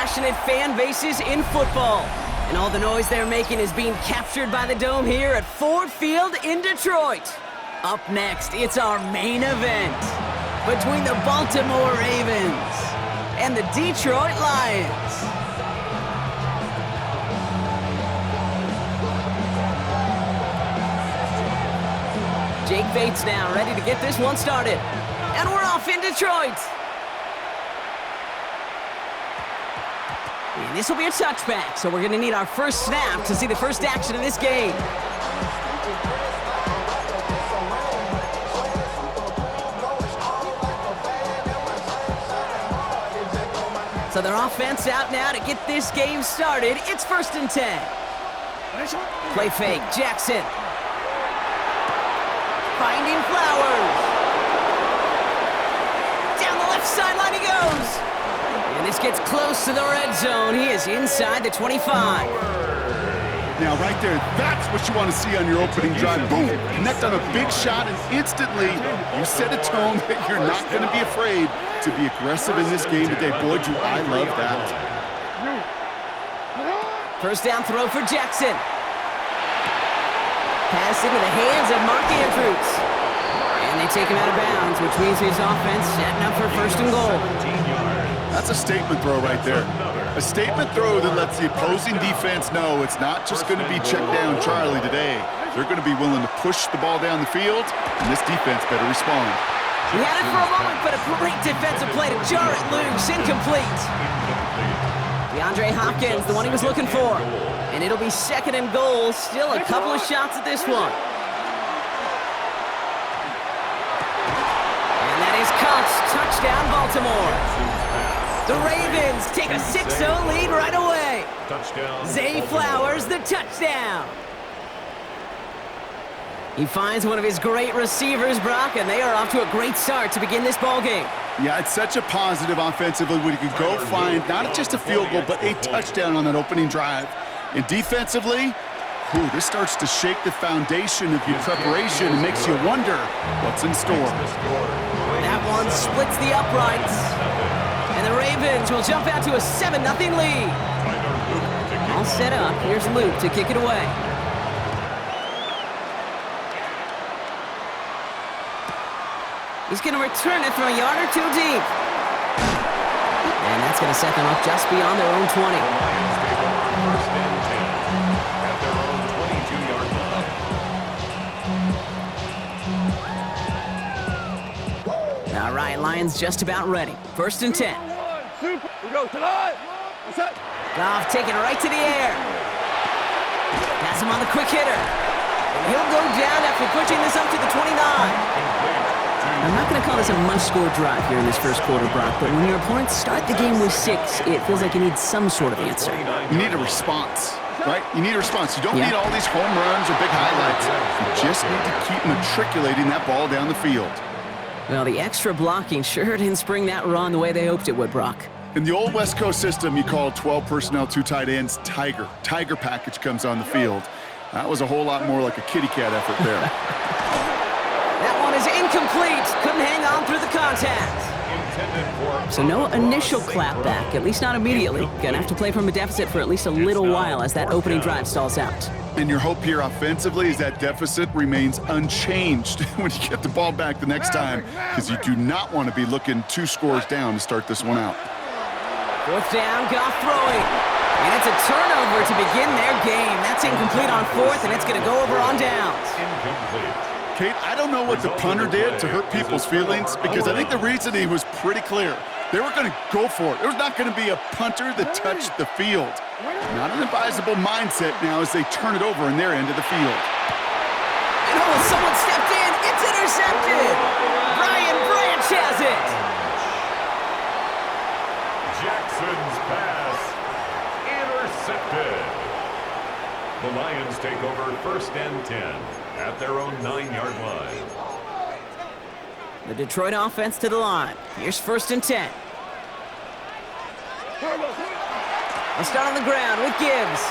passionate fan bases in football. And all the noise they're making is being captured by the Dome here at Ford Field in Detroit. Up next, it's our main event between the Baltimore Ravens and the Detroit Lions. Jake Bates now ready to get this one started. And we're off in Detroit. And this will be a touchback, so we're going to need our first snap to see the first action of this game. So their offense out now to get this game started. It's 1st and 10. Play fake, Jackson. Finding Flowers. Down the left sideline he goes. And this gets close to the red zone. He is inside the 25. Now, right there, that's what you want to see on your opening drive. Boom, connect on a big shot, and instantly you set a tone that you're not going to be afraid to be aggressive in this game today. Boy, do I love that. First down throw for Jackson. Pass into the hands of Mark Andrews. And they take him out of bounds, which means his offense setting up for 1st and goal. That's a statement throw right there. A statement throw that lets the opposing defense know it's not just going to be check down Charlie today. They're going to be willing to push the ball down the field, and this defense better respond. He had it for a moment, but a great defensive play to jar it loose. Incomplete. DeAndre Hopkins, the one he was looking for. And it'll be 2nd and goal. Still a couple of shots at this one. And that is caught. Touchdown, Baltimore. The Ravens take a 6-0 lead right away. Zay Flowers, the touchdown. He finds one of his great receivers, Brock, and they are off to a great start to begin this ball game. Yeah, it's such a positive offensively when you can go find not just a field goal, but a touchdown on that opening drive. And defensively, this starts to shake the foundation of your preparation and makes you wonder what's in store. That one splits the uprights. And the Ravens will jump out to a 7-0 lead. All set up. Here's Luke to kick it away. He's going to return it from a yard or two deep. And that's going to set them up just beyond their own 20. All right, Lions just about ready. 1st and 10. Goff taking it right to the air. Pass him on the quick hitter. And he'll go down after pushing this up to the 29. I'm not going to call this a must-score drive here in this first quarter, Brock, but when your opponents start the game with 6, it feels like you need some sort of answer. You need a response, right? You need a response. You don't need all these home runs or big highlights. You just need to keep matriculating that ball down the field. Well, the extra blocking sure didn't spring that run the way they hoped it would, Brock. In the old West Coast system, you call 12 personnel, 2 tight ends, Tiger. Tiger package comes on the field. That was a whole lot more like a kitty cat effort there. That one is incomplete. Couldn't hang on through the contact. So no initial clapback, at least not immediately. Gonna have to play from a deficit for at least a little while as that opening drive stalls out. And your hope here offensively is that deficit remains unchanged when you get the ball back the next time, because you do not want to be looking 2 scores down to start this one out. 4th down, Goff throwing. And it's a turnover to begin their game. That's incomplete on 4th, and it's going to go over on downs. Kate, I don't know what the punter did to hurt people's feelings, because I think the reasoning was pretty clear. They were going to go for it. There's not going to be a punter that touched the field. Not an advisable mindset now as they turn it over in their end of the field. And someone stepped in. It's intercepted. Brian Branch has it. Jackson's pass intercepted. The Lions take over 1st and 10 at their own 9-yard line. The Detroit offense to the line. Here's 1st and 10. They'll start on the ground with Gibbs.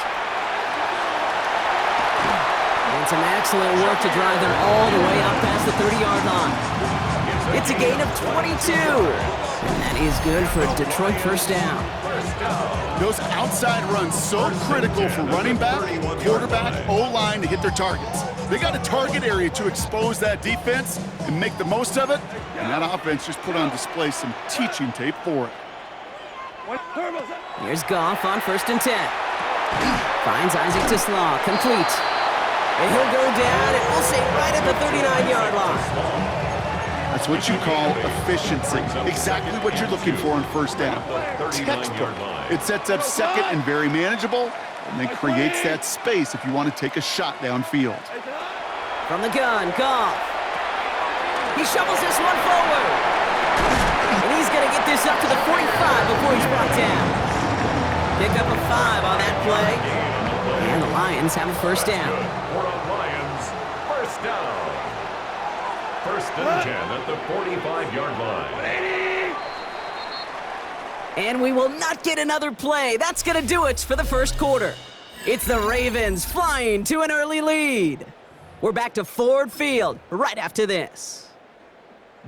And some excellent work to drive them all the way up past the 30-yard line. It's a gain of 22. And that is good for a Detroit first down. Those outside runs so critical for running back, quarterback, O-line to hit their targets. They got a target area to expose that defense and make the most of it, and that offense just put on display some teaching tape for it. Here's Goff on 1st and 10. Finds Isaac to Slaw, complete. And he'll go down, and we'll say right at the 39-yard line. That's what you call efficiency. Exactly what you're looking for on first down. Textbook. It sets up second and very manageable, and then creates that space if you want to take a shot downfield. From the gun, Goff. He shovels this one forward. And he's going to get this up to the 45 before he's brought down. Pick up a 5 on that play. And the Lions have a first down. Lions, first down. 1st and 10 at the 45-yard line. And we will not get another play. That's going to do it for the first quarter. It's the Ravens flying to an early lead. We're back to Ford Field right after this.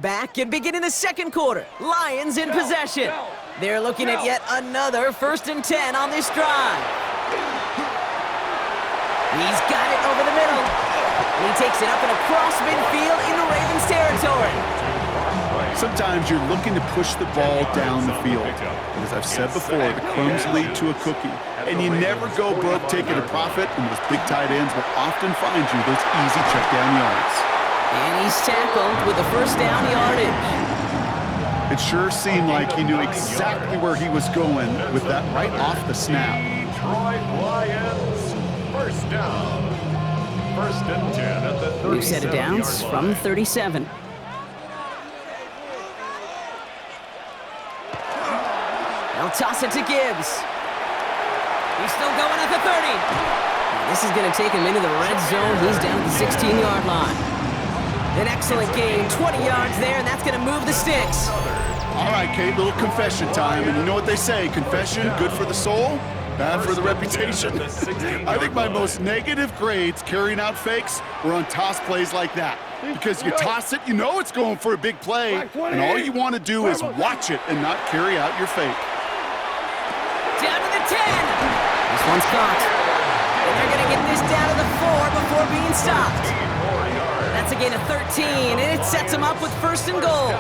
Back and beginning the second quarter. Lions in possession. They're looking at yet another 1st and 10 on this drive. He's got it over the middle. And he takes it up and across midfield into Ravens territory. Sometimes you're looking to push the ball down the field. As I've said before, the crumbs lead to a cookie. And you never go broke taking a profit, and those big tight ends will often find you those easy check down yards. And he's tackled with the first down yardage. It sure seemed like he knew exactly where he was going with that right off the snap. Detroit Lions, first down. 1st and 10 at the 37-yard line. New set of downs from 37. They'll toss it to Gibbs. He's still going at the 30. This is going to take him into the red zone. He's down at the 16-yard line. An excellent game, 20 yards there, and that's going to move the sticks. All right, Kate, little confession time. And you know what they say, confession, good for the soul, bad for the reputation. I think my most negative grades carrying out fakes were on toss plays like that. Because you toss it, you know it's going for a big play, and all you want to do is watch it and not carry out your fake. Down to the 10. This one's caught. And they're going to get this down to the 4 before being stopped. That's a gain of 13, and it sets them up with 1st and goal.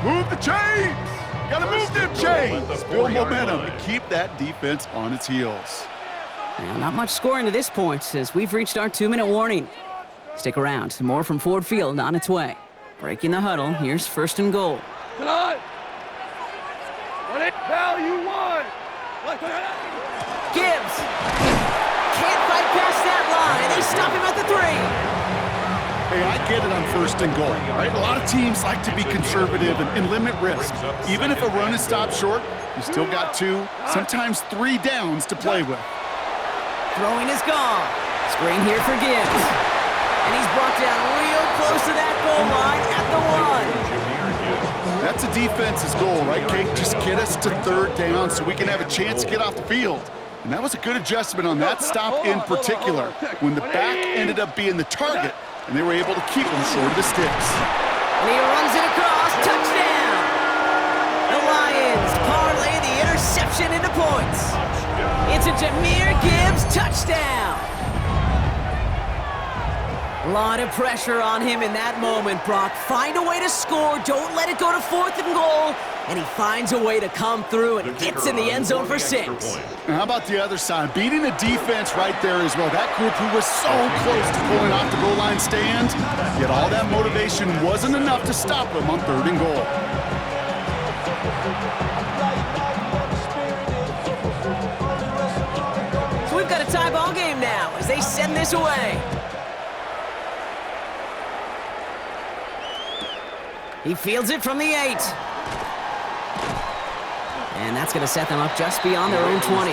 Move the chains! Gotta move them chains! Build momentum and keep that defense on its heels. Well, not much scoring to this point as we've reached our 2-minute warning. Stick around. More from Ford Field on its way. Breaking the huddle. Here's 1st and goal. Come on! Pal, you won! Gibbs! Can't fight past that line. They stop him at the 3. Hey, I get it on 1st and goal, right? A lot of teams like to be conservative and limit risk. Even if a run is stopped short, you still got 2, sometimes 3 downs to play with. Throwing is gone. Screen here for Gibbs. And he's brought down real close to that goal line at the 1. That's a defense's goal, right, Kate? Just get us to 3rd down so we can have a chance to get off the field. And that was a good adjustment on that stop in particular, when the back ended up being the target, and they were able to keep him short of the sticks. And he runs it across. Touchdown! The Lions parlay the interception into points. It's a Jahmyr Gibbs touchdown. A lot of pressure on him in that moment, Brock. Find a way to score. Don't let it go to 4th and goal. And he finds a way to come through and gets in the end zone for 6. And how about the other side? Beating the defense right there as well. That group who was so close to pulling off the goal line stand, yet all that motivation wasn't enough to stop him on 3rd and goal. So we've got a tie ball game now as they send this away. He fields it from the 8. And that's going to set them up just beyond their own 20.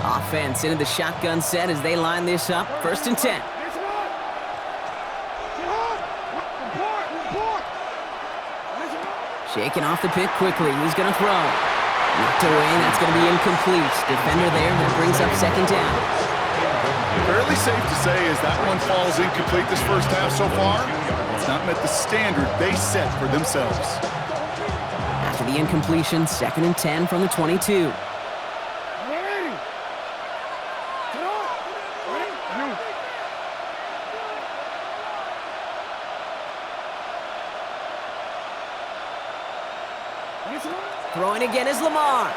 Offense into the shotgun set as they line this up. 1st and 10. Shaking off the pick quickly. He's going to throw. Knocked away, and that's going to be incomplete. Defender there, that brings up second down. Fairly safe to say as that one falls incomplete this first half so far, it's not met the standard they set for themselves. After the incompletion, 2nd and 10 from the 22. Throwing again is Lamar.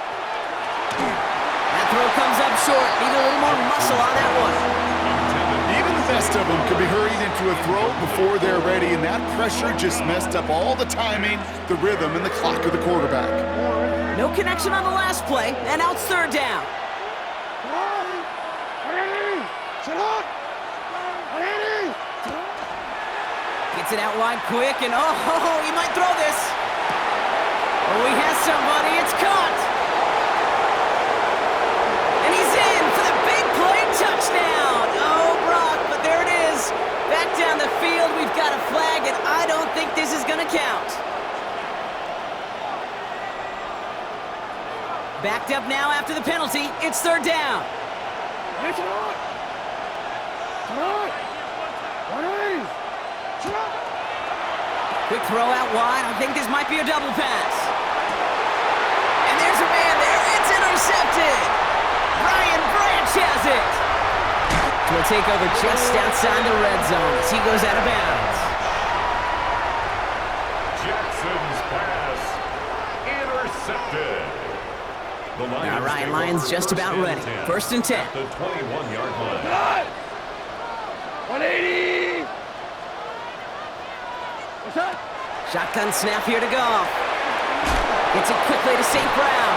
That throw comes up short. Need a little more muscle on that one. Even the best of them could be hurried into a throw before they're ready, and that pressure just messed up all the timing, the rhythm, and the clock of the quarterback. No connection on the last play, and now it's 3rd down. Gets it out wide quick, and oh, he might throw this. Oh, he has somebody. It's caught. And he's in for the big play touchdown. Oh, Brock, but there it is. Back down the field, we've got a flag, and I don't think this is going to count. Backed up now after the penalty. It's 3rd down. Quick throw out wide. I think this might be a double pass. And there's a man there. It's intercepted. Brian Branch has it. We'll take over just outside the red zone as he goes out of bounds. Jackson's pass intercepted. All right, Lions just about ready. 1st and 10. The 21-yard line. 180. What's that? Shotgun snap here to Goff. Gets it quickly to St. Brown.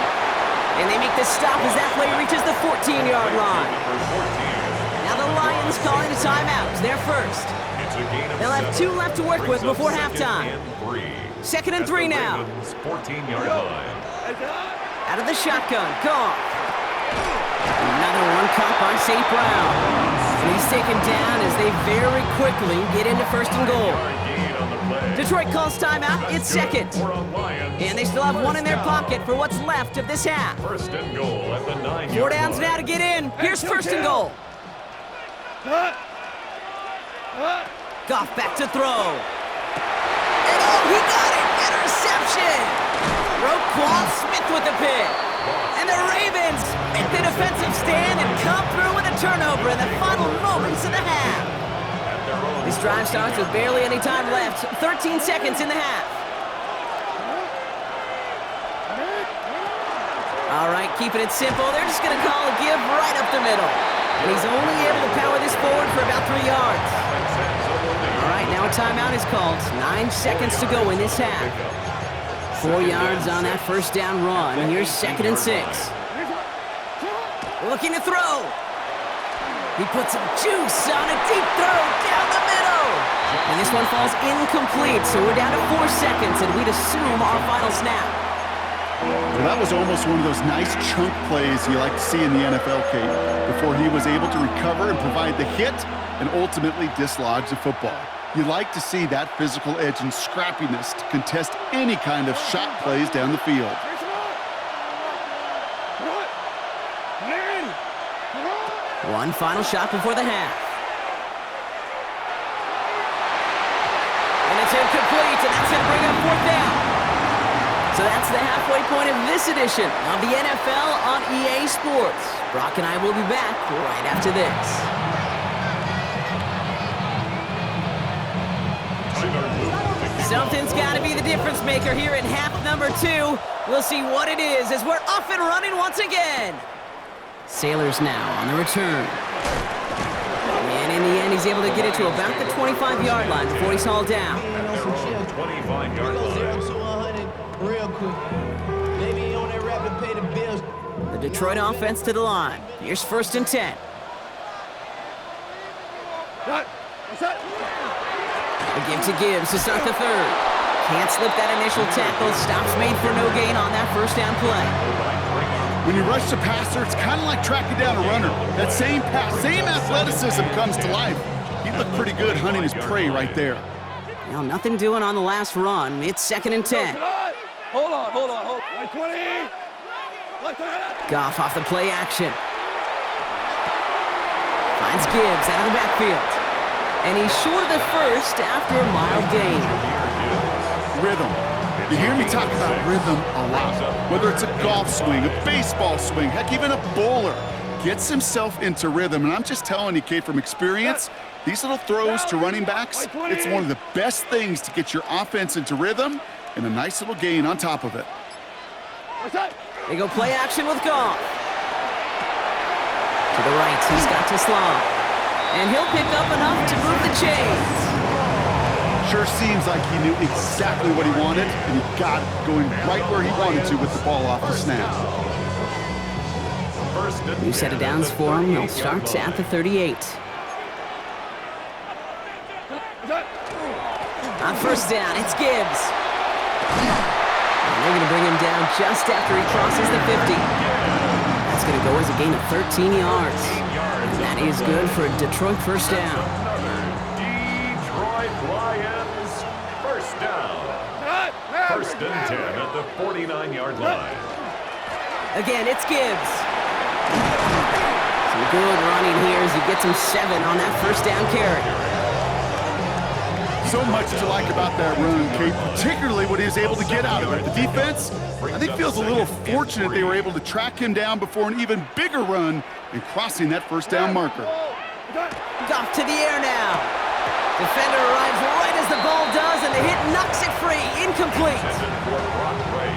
And they make the stop as that play reaches the 14-yard line. Now the Lions calling a timeout. They're first. They'll have 2 left to work with before halftime. 2nd and 3 now. 14-yard line. Out of the shotgun, Goff. Another one caught by St. Brown. And he's taken down as they very quickly get into 1st and goal. Detroit calls timeout. It's 2nd. And they still have 1 in their pocket for what's left of this half. 1st and goal at the 9-yard 4 downs now to get in. Here's 1st and goal. Goff back to throw. And oh, he got it! Interception! Roquan Smith with the pick. And the Ravens make the defensive stand and come through with a turnover in the final moments of the half. This drive starts with barely any time left. 13 seconds in the half. All right, keeping it simple. They're just going to call a give right up the middle. And he's only able to power this forward for about 3 yards. All right, now a timeout is called. 9 seconds to go in this half. 4 yards on that 1st down run. Here's 2nd and 6. Looking to throw. He puts some juice on a deep throw down the middle. And this one falls incomplete, so we're down to 4 seconds, and we'd assume our final snap. Well, that was almost one of those nice chunk plays you like to see in the NFL, Kate, before he was able to recover and provide the hit and ultimately dislodge the football. You like to see that physical edge and scrappiness to contest any kind of shot plays down the field. One final shot before the half. And it's incomplete, and that's going to bring up 4th down. So that's the halfway point of this edition of the NFL on EA Sports. Brock and I will be back right after this. Something's got to be the difference maker here in half number 2. We'll see what it is as we're off and running once again. Sailors now on the return. And in the end, he's able to get it to about the 25-yard line before he's hauled down. 25-yard line. Real quick. Maybe on that rap to pay the bills. The Detroit offense to the line. Here's 1st and 10. What's that? A give to Gibbs to start the 3rd. Can't slip that initial tackle. Stops made for no gain on that 1st down play. When you rush the passer, it's kind of like tracking down a runner. That same pass, same athleticism comes to life. He looked pretty good hunting his prey right there. Well, nothing doing on the last run. It's 2nd and 10. Hold on. 20. Goff off the play action. Finds Gibbs out of the backfield. And he's short of the first after a mild gain. Rhythm. You hear me talk about rhythm a lot. Whether it's a golf swing, a baseball swing, heck, even a bowler gets himself into rhythm. And I'm just telling you, Kate, from experience, these little throws to running backs, it's one of the best things to get your offense into rhythm and a nice little gain on top of it. They go play action with Goff. To the right, he's got to Sloan. And he'll pick up enough to move the chains. Sure seems like he knew exactly what he wanted, and he got it going right where he wanted to with the ball off the snap. New set of downs for him. They'll start at the 38. On first down, it's Gibbs. And they're going to bring him down just after he crosses the 50. That's going to go as a gain of 13 yards. And that is good for a Detroit first down. Detroit Lions first down. First and 10 at the 49-yard line. Again, it's Gibbs. Some good running here as he gets him 7 on that first down carry. So much to like about that run, Kate, particularly what he was able to get out of it. The defense, I think, feels a little fortunate they were able to track him down before an even bigger run and crossing that first down marker. Goff to the air now. Defender arrives right as the ball does, and the hit knocks it free. Incomplete.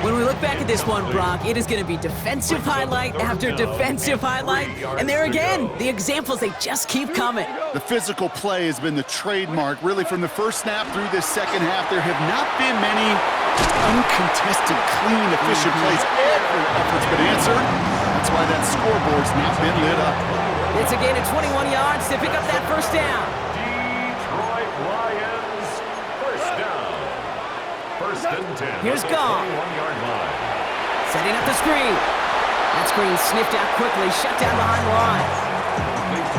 When we look back at this one, Brock, it is going to be defensive highlight after defensive highlight. And there again, the examples, they just keep coming. The physical play has been the trademark. Really, from the first snap through this second half, there have not been many uncontested, clean, efficient plays. Every effort's been answered. That's why that scoreboard's not been lit up. It's a gain of 21 yards to pick up that first down. Detroit Lions first down. First and 10. Here's Goff. 21-yard line. Setting up the screen. That screen sniffed out quickly, shut down behind the line.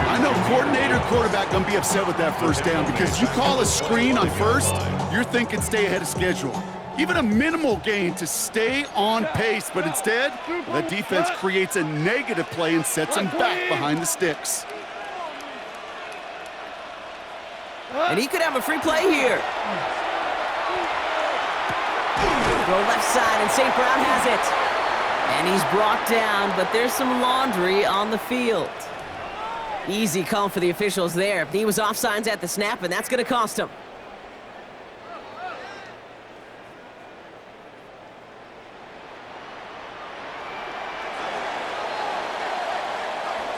I know coordinator, quarterback gonna be upset with that first down because you call a screen on first, you're thinking stay ahead of schedule. Even a minimal gain to stay on pace, but instead, the defense creates a negative play and sets them back behind the sticks. And he could have a free play here. Go left side, and St. Brown has it. And he's brought down, but there's some laundry on the field. Easy call for the officials there. He was offsides at the snap, and that's going to cost him.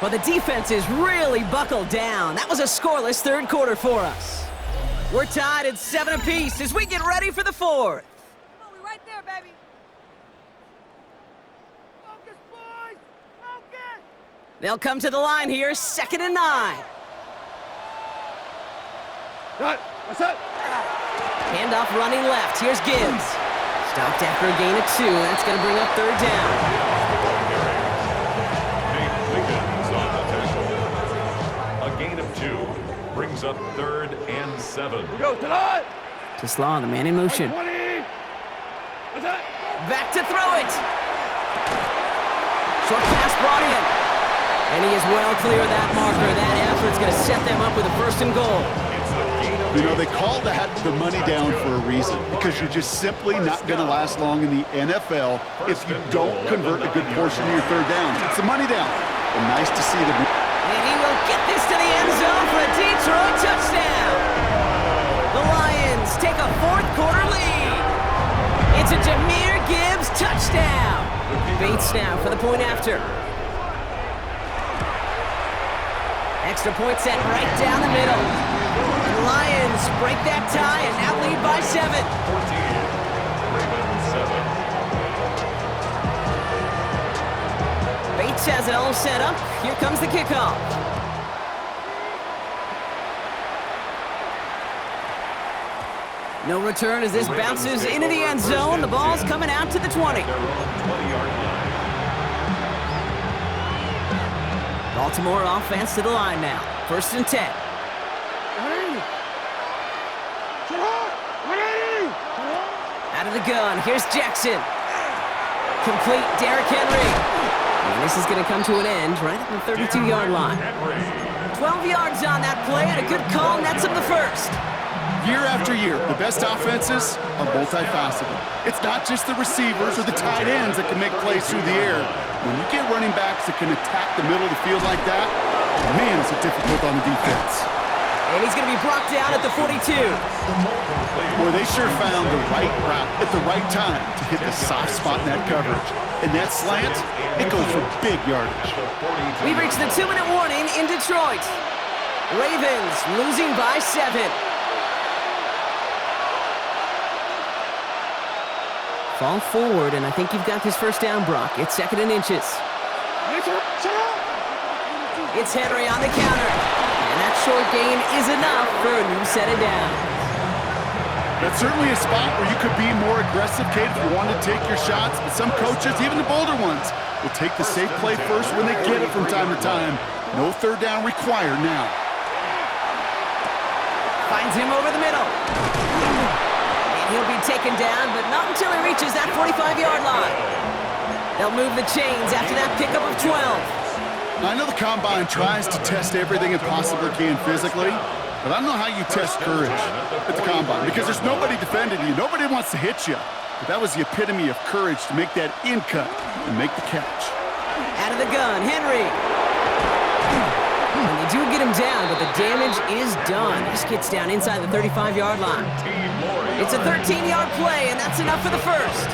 Well, the defense is really buckled down. That was a scoreless third quarter for us. We're tied at 7 apiece as we get ready for the fourth. We're right there, baby. Focus, boys! Focus! They'll come to the line here, 2nd and 9. What's that? Handoff running left. Here's Gibbs. Stopped after a gain of 2. That's going to bring up third down. A gain of 2 brings up 3rd and 7. Go tonight. To Slaw, the man in motion. 20. What's that? Back to throw it. Short pass brought in. And he is well clear of that marker. That effort's going to set them up with a 1st and goal. You know, they call that the money down for a reason, because you're just simply not going to last long in the NFL if you don't convert a good portion of your third downs. It's the money down. And nice to see them. And he will get this to the end zone for a Detroit touchdown. The Lions take a 4th quarter lead. It's a Jahmyr Gibbs touchdown. Bates now for the point after. Extra point set right down the middle. And the Lions break that tie and now lead by 7. 14. Ravens 7. Bates has it all set up. Here comes the kickoff. No return as this bounces into the end zone. The ball's coming out to the 20. Their own 20-yard line. Baltimore offense to the line now. 1st and 10. Out of the gun. Here's Jackson. Complete Derrick Henry. And this is going to come to an end right at the 32-yard line. 12 yards on that play, and a good call nets him the first. Year after year, the best offenses are multifaceted. It's not just the receivers or the tight ends that can make plays through the air. When you get running backs that can attack the middle of the field like that, man, is it difficult on the defense. And he's going to be brought down at the 42. Boy, they sure found the right route at the right time to hit the soft spot in that coverage. And that slant, it goes for big yardage. We've reached the 2-minute warning in Detroit. Ravens losing by 7. Fall forward, and I think you've got this first down, Brock. It's 2nd and inches. It's Henry on the counter. And that short gain is enough for a new set of downs. That's certainly a spot where you could be more aggressive, Kate, if you want to take your shots. But some coaches, even the bolder ones, will take the safe play first when they get it from time to time. No third down required now. Finds him over the middle. And he'll be taken down, but not until he reaches that 45-yard line. They'll move the chains after that pickup of 12. I know the Combine tries to test everything it possibly can physically, but I don't know how you test courage at the Combine because there's nobody defending you. Nobody wants to hit you. But that was the epitome of courage to make that in cut and make the catch. Out of the gun, Henry. And they do get him down, but the damage is done. This gets down inside the 35-yard line. It's a 13-yard play, and that's enough for the first.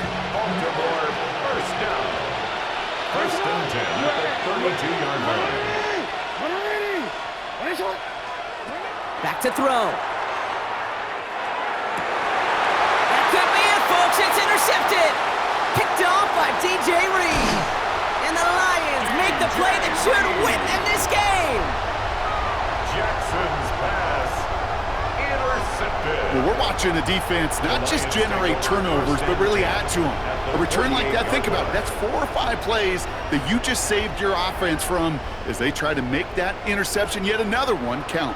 First and 10 at the 32-yard line. Back to throw. That could be it, folks. It's intercepted. Picked off by DJ Reed. And the Lions make the play that should win them this game. Jackson's pass intercepted. Well, we're watching the defense not just generate turnovers, but really add to them. A return like that, think about it, that's 4 or 5 plays that you just saved your offense from as they try to make that interception, yet another one, count.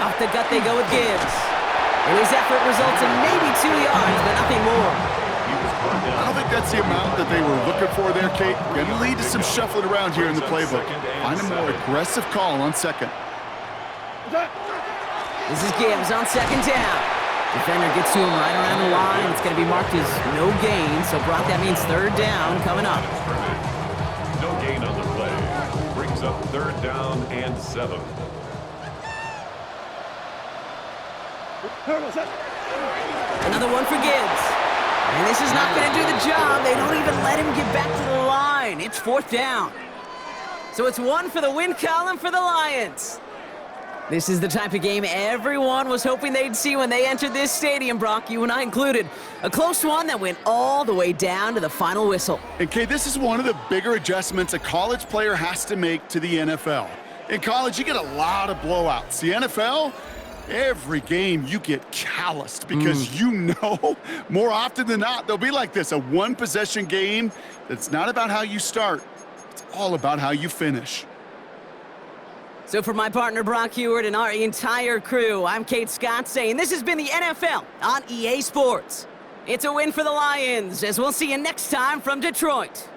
Off the gut they go with Gibbs. And his effort results in maybe 2 yards, but nothing more. I don't think that's the amount that they were looking for there, Kate. Going to lead to some shuffling around here in the playbook. Find a more aggressive call on second. This is Gibbs on 2nd down. Defender gets to him right around the line. It's going to be marked as no gain, so Brock, that means 3rd down coming up. No gain on the play. Brings up 3rd down and 7. Another one for Gibbs. And this is not going to do the job. They don't even let him get back to the line. It's 4th down. So it's 1 for the win column for the Lions. This is the type of game everyone was hoping they'd see when they entered this stadium, Brock, you and I included. A close one that went all the way down to the final whistle. And, Kate, this is one of the bigger adjustments a college player has to make to the NFL. In college, you get a lot of blowouts. The NFL, every game you get calloused because you know more often than not they'll be like this, a one-possession game that's not about how you start. It's all about how you finish. So for my partner Brock Heward and our entire crew, I'm Kate Scott saying this has been the NFL on EA Sports. It's a win for the Lions, as we'll see you next time from Detroit.